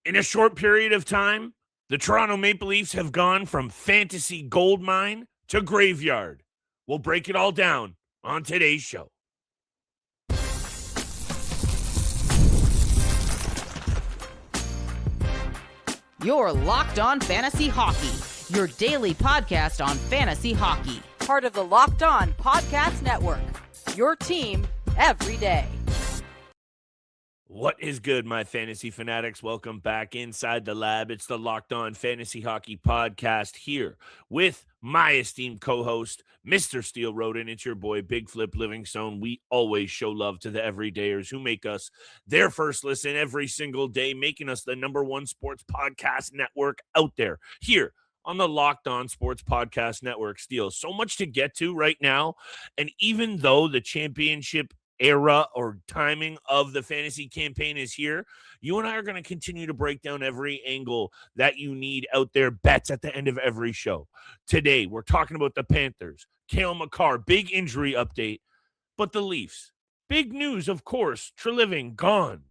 In a short period of time, the Toronto Maple Leafs have gone from fantasy gold mine to graveyard. We'll break it all down on today's show. You're Locked On Fantasy Hockey, your daily podcast on fantasy hockey. Part of the Locked On Podcast Network, your team every day. What is good, my fantasy fanatics? Welcome back inside the lab. It's the Locked On Fantasy Hockey Podcast here with my esteemed co-host, Mr. Steele, Rodin. It's your boy, Big Flip Livingstone. We always show love to the everydayers who make us their first listen every single day, making us the number one sports podcast network out there here on the Locked On Sports Podcast Network. Steele, so much to get to right now. And even though the championship era or timing of the fantasy campaign is here, you and I are going to continue to break down every angle that you need out there, bets at the end of every show. Today, we're talking about the Panthers, Cale Makar, big injury update, but the Leafs. Big news, of course, Treliving gone.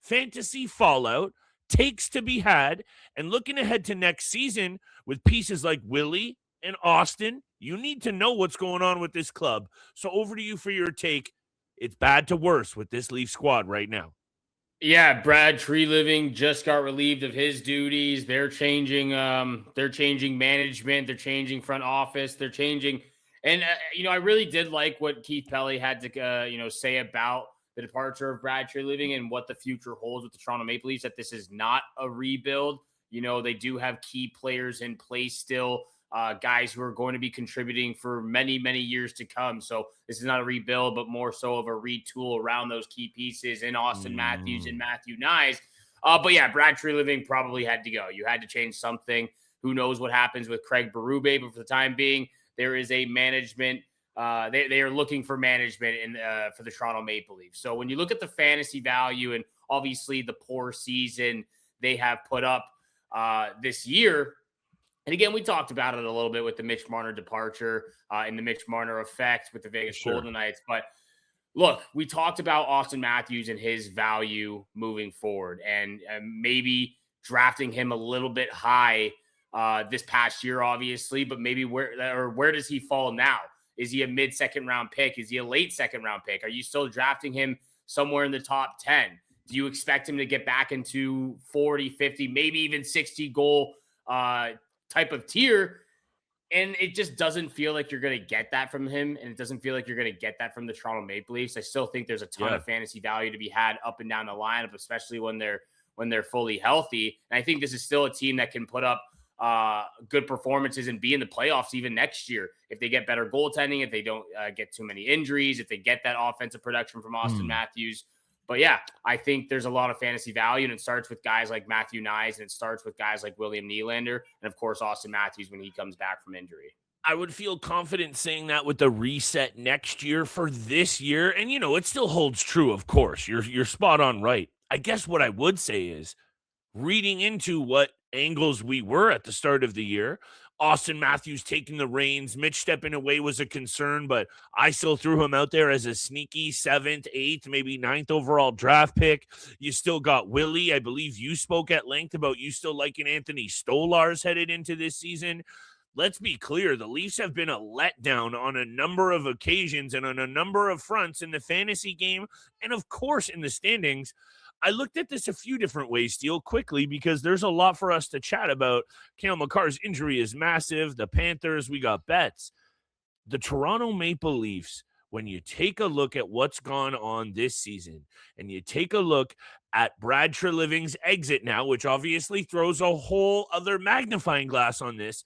Fantasy fallout, takes to be had, and looking ahead to next season with pieces like Willie and Auston, you need to know what's going on with this club. So over to you for your take. It's bad to worse with this Leaf squad right now. Yeah, Brad Treliving just got relieved of his duties. They're changing management. They're changing front office. They're changing. And, I really did like what Keith Pelley had to, say about the departure of Brad Treliving and what the future holds with the Toronto Maple Leafs, that this is not a rebuild. They do have key players in place still. Guys who are going to be contributing for many, many years to come. So this is not a rebuild, but more so of a retool around those key pieces in Auston Matthews and Matthew Knies. But yeah, Brad Treliving probably had to go. You had to change something. Who knows what happens with Craig Berube, but for the time being, there is a management. They are looking for management for the Toronto Maple Leafs. So when you look at the fantasy value and obviously the poor season they have put up this year, and again, we talked about it a little bit with the Mitch Marner departure and the Mitch Marner effect with the Vegas Golden Knights. But look, we talked about Auston Matthews and his value moving forward and maybe drafting him a little bit high this past year, obviously. But maybe where does he fall now? Is he a mid-second round pick? Is he a late second round pick? Are you still drafting him somewhere in the top 10? Do you expect him to get back into 40, 50, maybe even 60 goal type of tier? And it just doesn't feel like you're going to get that from him. And it doesn't feel like you're going to get that from the Toronto Maple Leafs. I still think there's a ton of fantasy value to be had up and down the lineup, especially when they're fully healthy. And I think this is still a team that can put up good performances and be in the playoffs even next year if they get better goaltending, if they don't get too many injuries, if they get that offensive production from Auston Matthews. But yeah, I think there's a lot of fantasy value, and it starts with guys like Matthew Knies, and it starts with guys like William Nylander, and of course, Auston Matthews when he comes back from injury. I would feel confident saying that with the reset next year for this year. And, it still holds true, of course. You're spot on right. I guess what I would say is reading into what angles we were at the start of the year, Auston Matthews taking the reins, Mitch stepping away was a concern, but I still threw him out there as a sneaky 7th, 8th, maybe 9th overall draft pick. You still got Willie. I believe you spoke at length about you still liking Anthony Stolarz headed into this season. Let's be clear, the Leafs have been a letdown on a number of occasions and on a number of fronts in the fantasy game and, of course, in the standings. I looked at this a few different ways, Steele, quickly, because there's a lot for us to chat about. Cale Makar's injury is massive. The Panthers, we got bets. The Toronto Maple Leafs, when you take a look at what's gone on this season and you take a look at Brad Treliving's exit now, which obviously throws a whole other magnifying glass on this,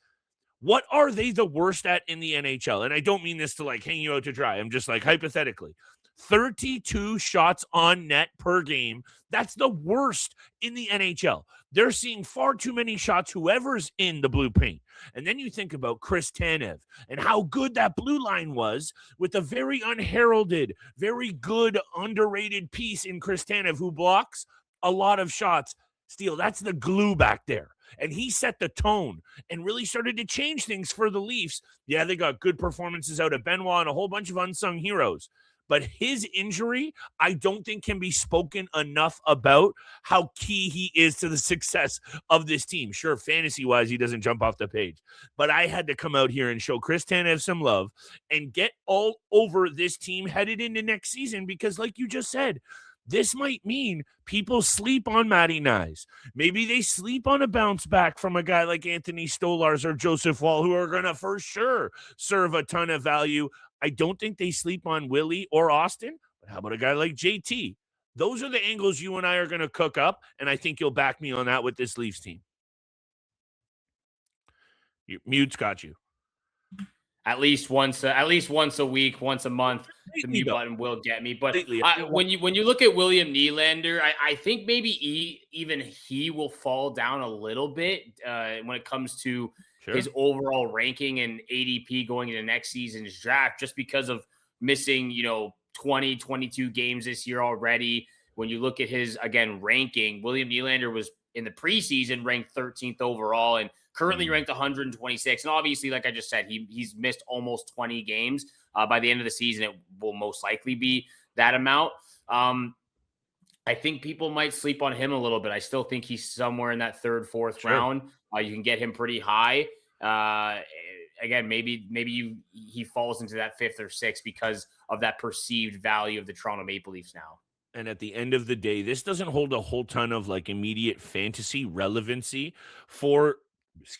what are they the worst at in the NHL? And I don't mean this to hang you out to dry. I'm just hypothetically. 32 shots on net per game. That's the worst in the NHL. They're seeing far too many shots, whoever's in the blue paint. And then you think about Chris Tanev and how good that blue line was with a very unheralded, very good, underrated piece in Chris Tanev who blocks a lot of shots. Steele, that's the glue back there. And he set the tone and really started to change things for the Leafs. Yeah, they got good performances out of Benoit and a whole bunch of unsung heroes. But his injury, I don't think can be spoken enough about how key he is to the success of this team. Sure, fantasy-wise, he doesn't jump off the page. But I had to come out here and show Chris Tanev some love and get all over this team headed into next season because, like you just said, this might mean people sleep on Matty Knies. Maybe they sleep on a bounce back from a guy like Anthony Stolarz or Joseph Wall, who are going to for sure serve a ton of value. I don't think they sleep on Willie or Austin, but how about a guy like JT? Those are the angles you and I are going to cook up, and I think you'll back me on that with this Leafs team. Your mute's got you. At least once a week, once a month, the mute button will get me. But when you look at William Nylander, I think maybe even he will fall down a little bit when it comes to his overall ranking and ADP going into next season's draft, just because of missing 20, 22 games this year already. When you look at his ranking, William Nylander was in the preseason ranked 13th overall and currently ranked 126. And obviously, like I just said, he's missed almost 20 games. By the end of the season, it will most likely be that amount. I think people might sleep on him a little bit. I still think he's somewhere in that third, fourth round. You can get him pretty high. Again, maybe he falls into that fifth or sixth because of that perceived value of the Toronto Maple Leafs now. And at the end of the day, this doesn't hold a whole ton of immediate fantasy relevancy for,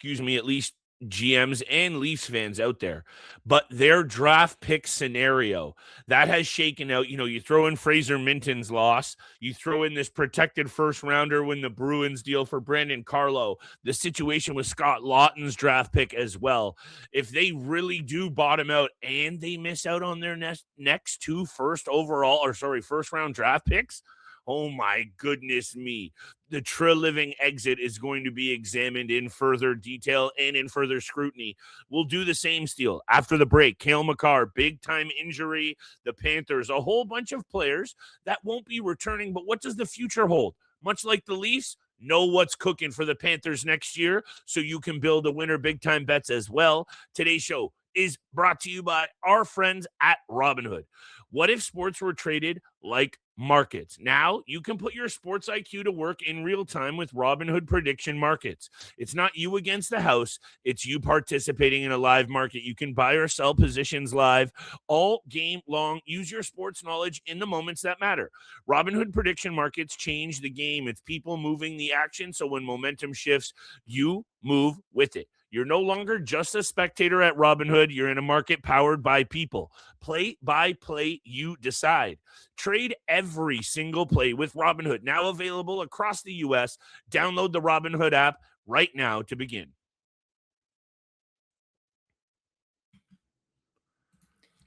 at least GMs and Leafs fans out there. But their draft pick scenario, that has shaken out. You throw in Fraser Minton's loss. You throw in this protected first rounder when the Bruins deal for Brandon Carlo. The situation with Scott Lawton's draft pick as well. If they really do bottom out and they miss out on their next two first round draft picks, oh my goodness me. The Treliving exit is going to be examined in further detail and in further scrutiny. We'll do the same, Steele. After the break, Cale Makar, big-time injury. The Panthers, a whole bunch of players that won't be returning. But what does the future hold? Much like the Leafs, know what's cooking for the Panthers next year so you can build a winner big-time bets as well. Today's show is brought to you by our friends at Robinhood. What if sports were traded like markets? Now you can put your sports IQ to work in real time with Robinhood prediction markets. It's not you against the house. It's you participating in a live market. You can buy or sell positions live all game long. Use your sports knowledge in the moments that matter. Robinhood prediction markets change the game. It's people moving the action. So when momentum shifts, you move with it. You're no longer just a spectator at Robinhood. You're in a market powered by people. Play by play, you decide. Trade every single play with Robinhood, now available across the U.S. Download the Robinhood app right now to begin.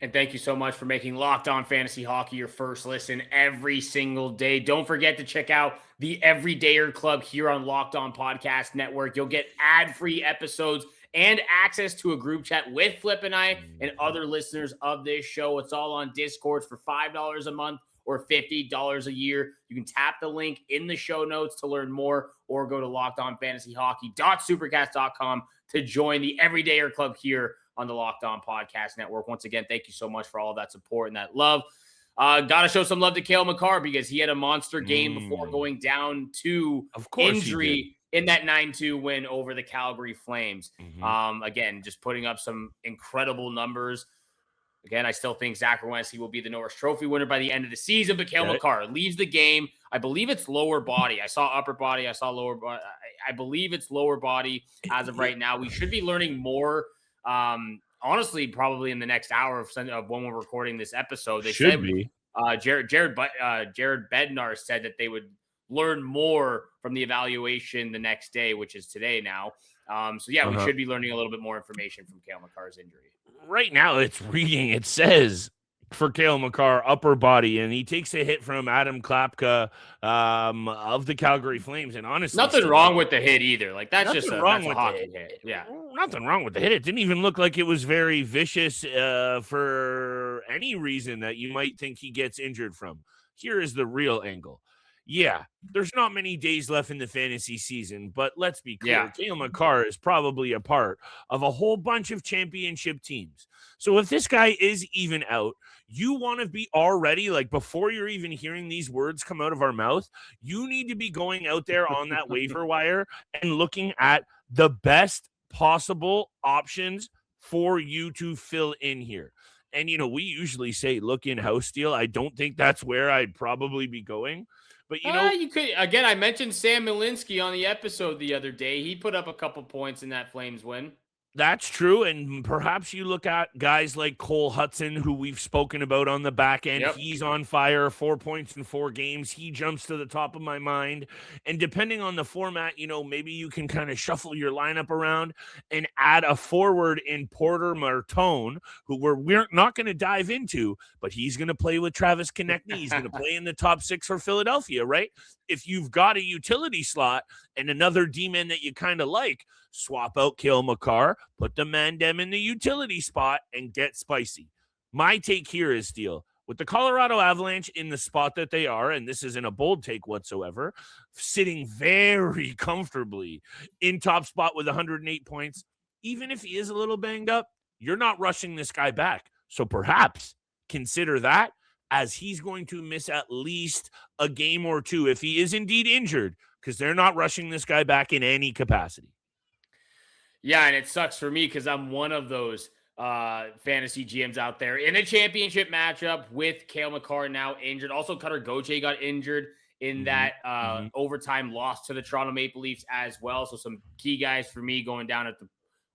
And thank you so much for making Locked On Fantasy Hockey your first listen every single day. Don't forget to check out the Everydayer Club here on Locked On Podcast Network. You'll get ad-free episodes and access to a group chat with Flip and I and other listeners of this show. It's all on Discord for $5 a month or $50 a year. You can tap the link in the show notes to learn more or go to lockedonfantasyhockey.supercast.com to join the Everydayer Club here on the Locked On Podcast Network. Once again, thank you so much for all of that support and that love. Got to show some love to Cale Makar because he had a monster game before going down to injury in that 9-2 win over the Calgary Flames. Again, just putting up some incredible numbers. Again, I still think Zach Werenski will be the Norris Trophy winner by the end of the season, but Cale Makar leaves the game. I believe it's lower body. I saw upper body. I saw lower body. I believe it's lower body as of right now. We should be learning more. Honestly, probably in the next hour of when we're recording this episode, they should said be. Jared Bednar said that they would learn more from the evaluation the next day, which is today now. We should be learning a little bit more information from Cale Makar's injury. Right now, it's reading. It says for Cale Makar, upper body, and he takes a hit from Adam Klapka of the Calgary Flames. And honestly, nothing wrong with the hit either. Like that's just a hockey hit. Yeah, nothing wrong with the hit. It didn't even look like it was very vicious for any reason that you might think he gets injured from. Here is the real angle. Yeah, there's not many days left in the fantasy season, but let's be clear. Yeah. Cale Makar is probably a part of a whole bunch of championship teams. So if this guy is even out, you want to be already, like, before you're even hearing these words come out of our mouth, you need to be going out there on that waiver wire and looking at the best possible options for you to fill in here. And, we usually say look in-house deal. I don't think that's where I'd probably be going. But, you could, again, I mentioned Sam Milinski on the episode the other day. He put up a couple points in that Flames win. that's true. And perhaps you look at guys like Cole Hudson, who we've spoken about on the back end. Yep. He's on fire, 4 points in 4 games. He jumps to the top of my mind. And depending on the format, maybe you can kind of shuffle your lineup around and add a forward in Porter Martone, who we're not going to dive into, but he's going to play with Travis Konechny. He's going to play in the top 6 for Philadelphia, right? If you've got a utility slot and another D-man that you kind of like, swap out Cale Makar, put the Mandem in the utility spot, and get spicy. My take here is, Steele, with the Colorado Avalanche in the spot that they are, and this isn't a bold take whatsoever, sitting very comfortably in top spot with 108 points, even if he is a little banged up, you're not rushing this guy back. So perhaps consider that, as he's going to miss at least a game or two if he is indeed injured, because they're not rushing this guy back in any capacity. Yeah, and it sucks for me because I'm one of those fantasy GMs out there in a championship matchup with Cale Makar now injured. Also, Cutter Gauthier got injured in that overtime loss to the Toronto Maple Leafs as well. So some key guys for me going down at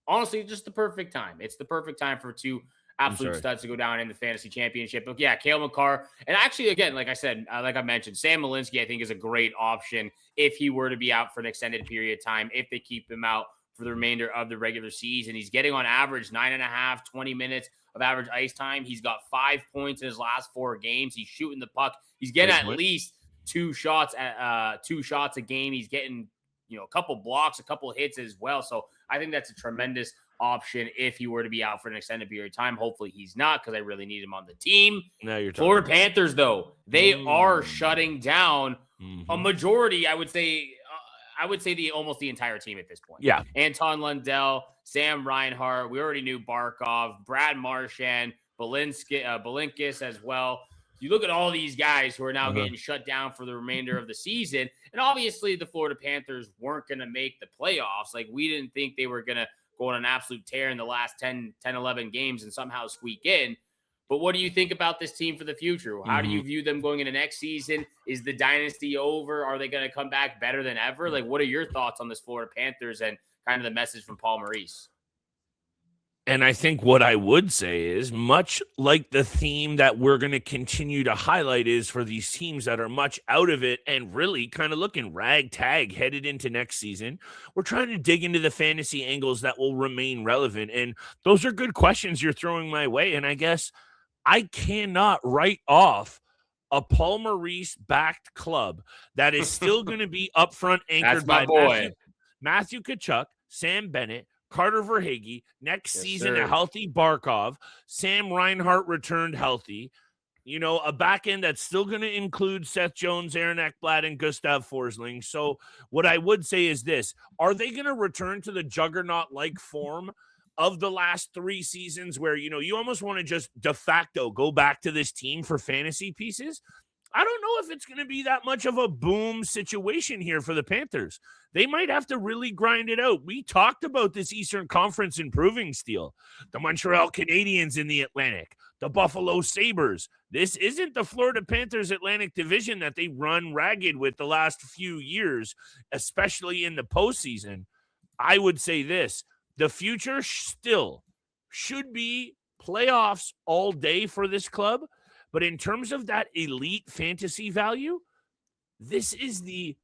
honestly, just the perfect time. It's the perfect time for two absolute studs to go down in the fantasy championship. But yeah, Cale Makar. And actually, again, like I said, like I mentioned, Sam Milinski, I think, is a great option if he were to be out for an extended period of time, if they keep him out for the remainder of the regular season. He's getting on average 9.5, 20 minutes of average ice time. He's got 5 points in his last 4 games. He's shooting the puck. He's getting at least 2 shots a game. He's getting, a couple blocks, a couple hits as well. So I think that's a tremendous option if he were to be out for an extended period of time. Hopefully he's not, because I really need him on the team. Now you're talking. Florida Panthers, though, they are shutting down a majority, I would say almost the entire team at this point. Yeah. Anton Lundell, Sam Reinhart. We already knew Barkov, Brad Marchand, Belinkis as well. You look at all these guys who are now getting shut down for the remainder of the season. And obviously the Florida Panthers weren't going to make the playoffs. Like, we didn't think they were going to go on an absolute tear in the last 10, 11 games and somehow squeak in. But what do you think about this team for the future? How do you view them going into next season? Is the dynasty over? Are they going to come back better than ever? Like, what are your thoughts on this Florida Panthers and kind of the message from Paul Maurice? And I think what I would say is, much like the theme that we're going to continue to highlight is for these teams that are much out of it and really kind of looking ragtag headed into next season, we're trying to dig into the fantasy angles that will remain relevant. And those are good questions you're throwing my way. And I guess I cannot write off a Paul Maurice-backed club that is still going to be upfront anchored by Matthew Tkachuk, Sam Bennett, Carter Verhaeghe, next season a healthy Barkov, Sam Reinhart returned healthy, a back end that's still going to include Seth Jones, Aaron Ekblad, and Gustav Forsling. So what I would say is this: are they going to return to the juggernaut-like form of the last 3 seasons where, you almost want to just de facto go back to this team for fantasy pieces? I don't know if it's going to be that much of a boom situation here for the Panthers. They might have to really grind it out. We talked about this Eastern Conference improving, Steele. The Montreal Canadiens in the Atlantic, the Buffalo Sabres. This isn't the Florida Panthers Atlantic Division that they run ragged with the last few years, especially in the postseason. I would say this: the future still should be playoffs all day for this club. But in terms of that elite fantasy value, this is the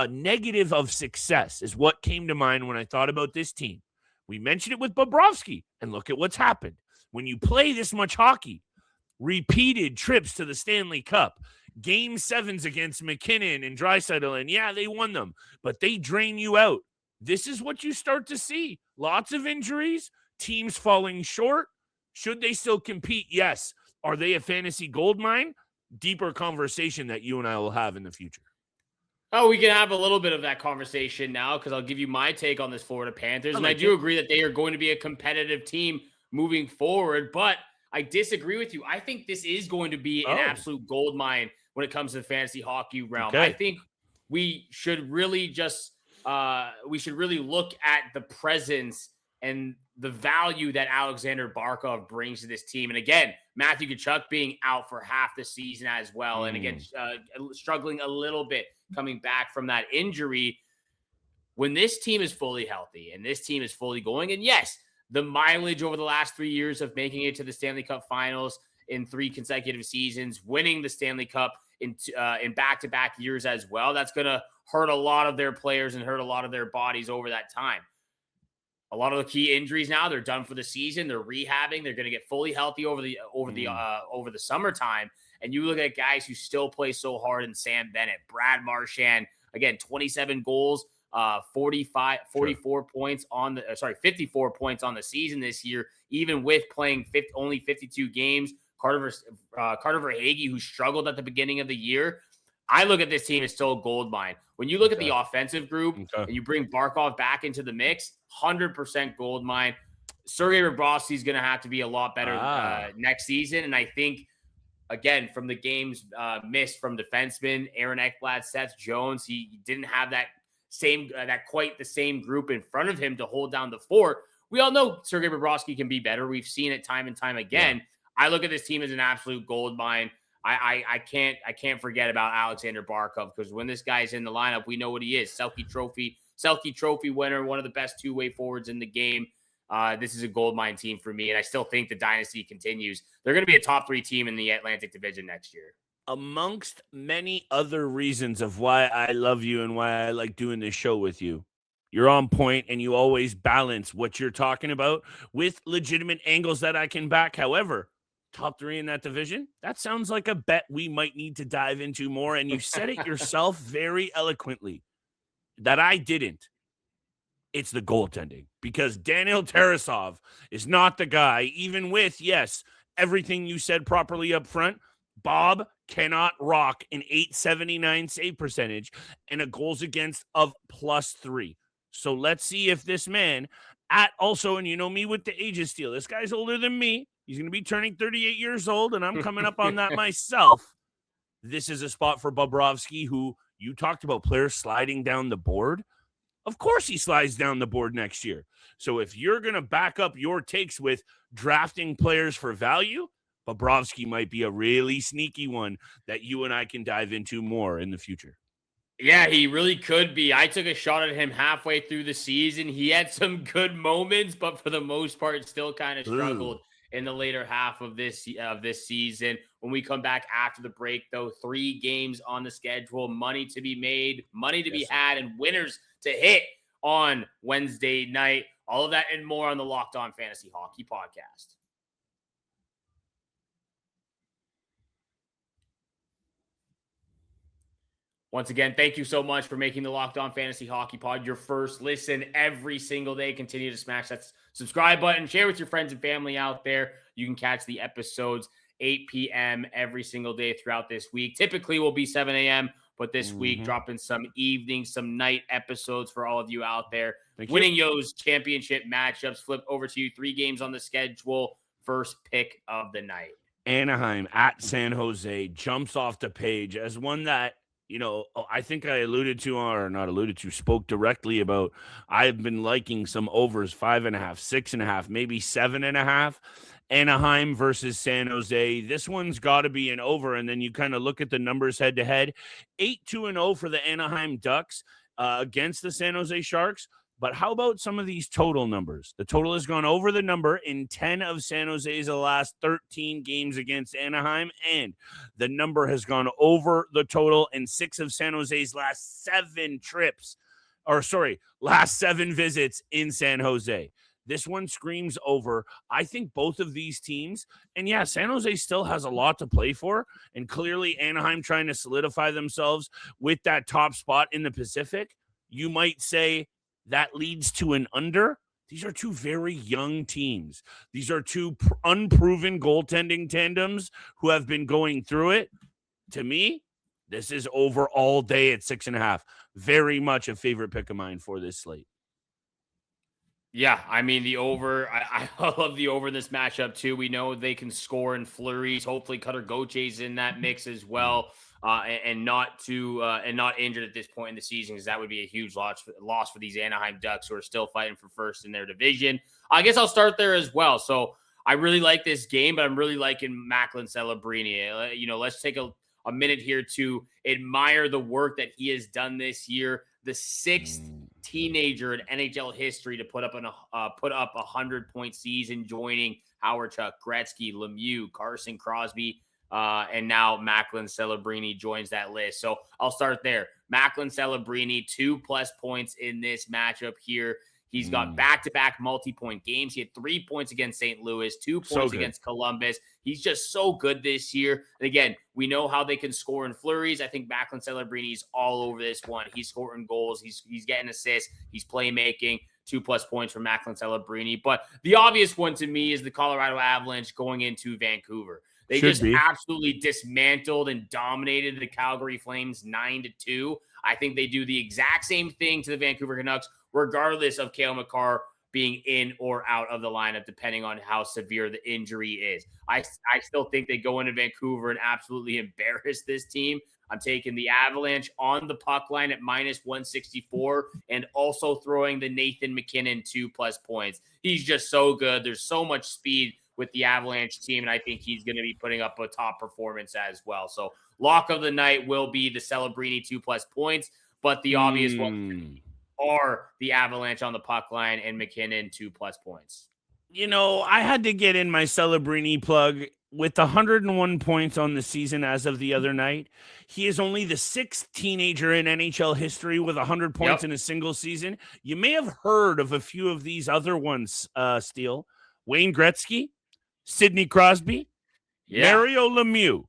negative of success, is what came to mind when I thought about this team. We mentioned it with Bobrovsky, and look at what's happened. When you play this much hockey, repeated trips to the Stanley Cup, Game 7s against McKinnon and Draisaitl, and yeah, they won them, but they drain you out. This is what you start to see. Lots of injuries, teams falling short. Should they still compete? Yes. Are they a fantasy gold mine? Deeper conversation that you and I will have in the future. Oh, we can have a little bit of that conversation now because I'll give you my take on this Florida Panthers. And I do agree that they are going to be a competitive team moving forward, but I disagree with you. I think this is going to be an absolute gold mine when it comes to the fantasy hockey realm. I think we should really look at the presence and the value that Alexander Barkov brings to this team. And again, Matthew Tkachuk being out for half the season as well. And again, struggling a little bit coming back from that injury. When this team is fully healthy and this team is fully going, and yes, the mileage over the last 3 years of making it to the Stanley Cup finals in 3 consecutive seasons, winning the Stanley Cup in back-to-back years as well, that's going to hurt a lot of their players and hurt a lot of their bodies over that time. A lot of the key injuries now, they're done for the season. They're rehabbing. They're going to get fully healthy over the summertime. And you look at guys who still play so hard in Sam Bennett, Brad Marchand, again, 27 goals, 54 points on the 54 points on the season this year, even with playing only 52 games. Carter Verhaeghe, who struggled at the beginning of the year. I look at this team as still a gold mine. When you look at the offensive group and you bring Barkov back into the mix, 100% gold mine. Sergei Bobrovsky is going to have to be a lot better next season. And I think, again, from the games missed from defensemen, Aaron Ekblad, Seth Jones, he didn't have that quite the same group in front of him to hold down the fort. We all know Sergei Bobrovsky can be better. We've seen it time and time again. Yeah. I look at this team as an absolute gold mine. I can't forget about Alexander Barkov, because when this guy's in the lineup, we know what he is. Selke Trophy winner, one of the best two-way forwards in the game. This is a gold mine team for me, and I still think the dynasty continues. They're going to be a top 3 team in the Atlantic Division next year. Amongst many other reasons of why I love you and why I like doing this show with you, you're on point and you always balance what you're talking about with legitimate angles that I can back. However, top 3 in that division, that sounds like a bet we might need to dive into more. And you said it yourself very eloquently that I didn't. It's the goaltending, because Daniil Tarasov is not the guy, even with, yes, everything you said properly up front. Bob cannot rock an .879 save percentage and a goals against of +3. So let's see if this man also, and you know me with the ages, Steele, this guy's older than me. He's going to be turning 38 years old, and I'm coming up on that myself. This is a spot for Bobrovsky, who you talked about players sliding down the board. Of course he slides down the board next year. So if you're going to back up your takes with drafting players for value, Bobrovsky might be a really sneaky one that you and I can dive into more in the future. Yeah, he really could be. I took a shot at him halfway through the season. He had some good moments, but for the most part, still kind of struggled in the later half of this season. When we come back after the break, though, 3 games on the schedule, money to be made, money to be had, and winners to hit on Wednesday night. All of that and more on the Locked On Fantasy Hockey Podcast. Once again, thank you so much for making the Locked On Fantasy Hockey Pod your first listen every single day. Continue to smash that subscribe button. Share with your friends and family out there. You can catch the episodes 8 p.m. every single day throughout this week. Typically will be 7 a.m., but this week dropping some evening, some night episodes for all of you out there. Winning Yo's championship matchups. Flip over to you. 3 games on the schedule. First pick of the night. Anaheim at San Jose jumps off the page as one that, I think I spoke directly about. I've been liking some overs, 5.5, 6.5, maybe 7.5. Anaheim versus San Jose. This one's got to be an over. And then you kind of look at the numbers head to head. 8-2-0 for the Anaheim Ducks against the San Jose Sharks. But how about some of these total numbers? The total has gone over the number in 10 of San Jose's last 13 games against Anaheim, and the number has gone over the total in 6 of San Jose's last 7 visits in San Jose. This one screams over. I think both of these teams, and yeah, San Jose still has a lot to play for, and clearly Anaheim trying to solidify themselves with that top spot in the Pacific. You might say that leads to an under. These are 2 very young teams. These are 2 unproven goaltending tandems who have been going through it. To me, This is over all day at 6.5. Very much a favorite pick of mine for this slate. Yeah, I mean, the over, I love the over in this matchup too. We know they can score in flurries. Hopefully Cutter Gauthier's in that mix as well, and not injured at this point in the season, because that would be a huge loss for these Anaheim Ducks, who are still fighting for first in their division. I guess I'll start there as well. So I really like this game, but I'm really liking Macklin Celebrini. Let's take a minute here to admire the work that he has done this year. The sixth teenager in NHL history to put up a 100-point season, joining Howard, Chuck, Gretzky, Lemieux, Carson Crosby, and now Macklin Celebrini joins that list. So I'll start there. Macklin Celebrini, 2+ points in this matchup here. He's got back-to-back multi-point games. He had 3 points against St. Louis, 2 points against Columbus. He's just so good this year. And again, we know how they can score in flurries. I think Macklin Celebrini's all over this one. He's scoring goals. He's getting assists. He's playmaking. 2+ points for Macklin Celebrini. But the obvious one to me is the Colorado Avalanche going into Vancouver. They absolutely dismantled and dominated the Calgary Flames 9-2. I think they do the exact same thing to the Vancouver Canucks, regardless of Cale Makar being in or out of the lineup, depending on how severe the injury is. I still think they go into Vancouver and absolutely embarrass this team. I'm taking the Avalanche on the puck line at -164, and also throwing the Nathan MacKinnon 2+ points. He's just so good. There's so much speed with the Avalanche team, and I think he's going to be putting up a top performance as well. So lock of the night will be the Celebrini 2+ points, but the obvious ones are the Avalanche on the puck line and MacKinnon 2+ points. I had to get in my Celebrini plug. With 101 points on the season as of the other night, he is only the 6th teenager in NHL history with 100 points in a single season. You may have heard of a few of these other ones, Steele. Wayne Gretzky, Sidney Crosby, Mario Lemieux.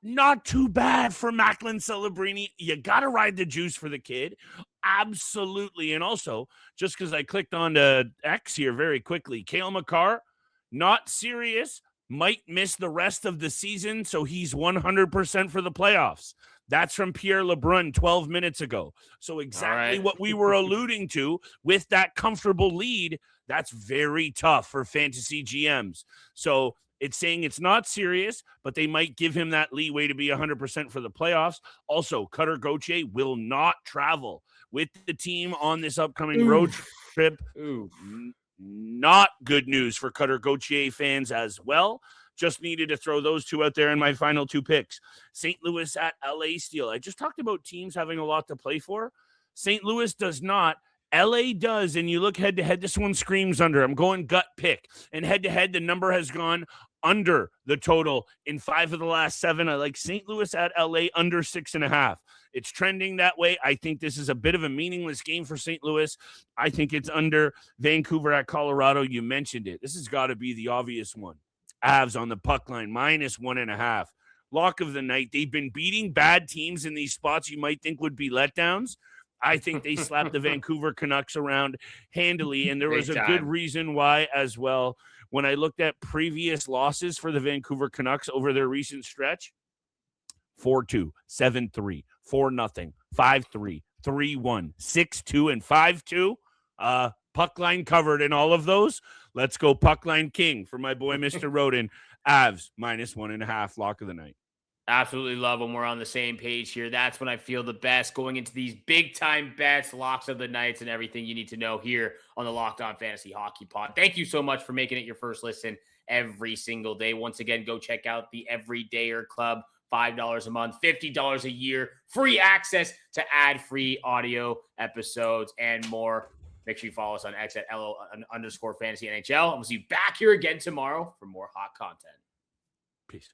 Not too bad for Macklin Celebrini. You got to ride the juice for the kid. Absolutely. And also, just because I clicked on to X here very quickly, Cale Makar, not serious, might miss the rest of the season, so he's 100% for the playoffs. That's from Pierre LeBrun 12 minutes ago. So exactly what we were alluding to with that comfortable lead, that's very tough for fantasy GMs. So it's saying it's not serious, but they might give him that leeway to be 100% for the playoffs. Also, Cutter Gauthier will not travel with the team on this upcoming road trip. Not good news for Cutter Gauthier fans as well. Just needed to throw those two out there in my final 2 picks. St. Louis at LA Steele. I just talked about teams having a lot to play for. St. Louis does not. LA does, and you look head-to-head, this one screams under. I'm going gut pick. And head-to-head, the number has gone under the total in 5 of the last 7. I like St. Louis at LA under 6.5. It's trending that way. I think this is a bit of a meaningless game for St. Louis. I think it's under. Vancouver at Colorado. You mentioned it. This has got to be the obvious one. Avs on the puck line, -1.5. Lock of the night. They've been beating bad teams in these spots you might think would be letdowns. I think they slapped the Vancouver Canucks around handily, and there was a good reason why as well. When I looked at previous losses for the Vancouver Canucks over their recent stretch, 4-2, 7-3, 4-0, 5-3, 3-1, 6-2, and 5-2. Puck line covered in all of those. Let's go puck line king for my boy, Mr. Rodin. Avs, -1.5, lock of the night. Absolutely love them. We're on the same page here. That's when I feel the best, going into these big-time bets, locks of the nights, and everything you need to know here on the Locked On Fantasy Hockey Pod. Thank you so much for making it your first listen every single day. Once again, go check out the Everydayer Club. $5 a month, $50 a year, free access to ad-free audio episodes and more. Make sure you follow us on X at @LO_fantasy NHL. And we'll see you back here again tomorrow for more hot content. Peace.